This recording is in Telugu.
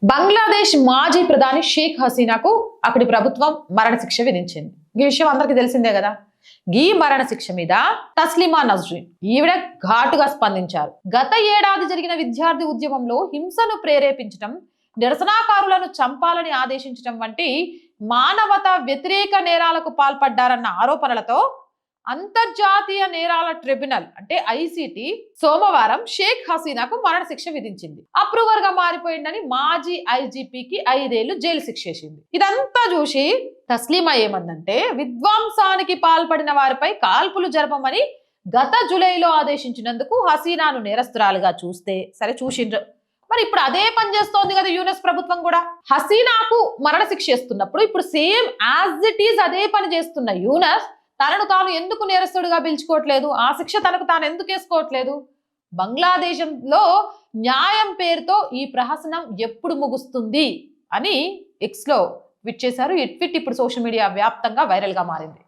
బంగ్లాదేశ్ మాజీ ప్రధాని షేక్ హసీనాకు అక్కడి ప్రభుత్వం మరణశిక్ష విధించింది. ఈ విషయం అందరికీ తెలిసిందే కదా. ఈ మరణ శిక్ష మీద తస్లిమా నస్రీన్ ఈవిడ ఘాటుగా స్పందించారు. గత ఏడాది జరిగిన విద్యార్థి ఉద్యమంలో హింసను ప్రేరేపించడం, నిరసనకారులను చంపాలని ఆదేశించడం వంటి మానవతా వ్యతిరేక నేరాలకు పాల్పడ్డారన్న ఆరోపణలతో అంతర్జాతీయ నేరాల ట్రిబ్యునల్ అంటే ఐసిటి సోమవారం షేక్ హసీనాకు మరణశిక్ష విధించింది. అప్రూవర్ గా మారిపోయిందని మాజీ ఐజీపీకి 5 ఏళ్లు జైలు శిక్ష వేసింది. ఇదంతా చూసి తస్లీమా ఏమందంటే, విధ్వంసానికి పాల్పడిన వారిపై కాల్పులు జరపమని గత జూలైలో ఆదేశించినందుకు హసీనాను నేరస్తురాలుగా చూస్తే సరే చూసిండ్రు. మరి ఇప్పుడు అదే పని చేస్తోంది కదా యూనస్ ప్రభుత్వం కూడా. హసీనాకు మరణశిక్ష ఇస్తున్నప్పుడు ఇప్పుడు సేమ్ యాజ్ ఇట్ ఈజ్ అదే పని చేస్తున్న యూనస్ తనను తాను ఎందుకు నేరస్తుడిగా పిలుచుకోవట్లేదు? ఆ శిక్ష తనకు తాను ఎందుకు వేసుకోవట్లేదు? బంగ్లాదేశంలో న్యాయం పేరుతో ఈ ప్రహసనం ఎప్పుడు ముగుస్తుంది అని ఎక్స్ లో ట్వీట్ చేశారు. ఈ ట్వీట్ ఇప్పుడు సోషల్ మీడియా వ్యాప్తంగా వైరల్ గా మారింది.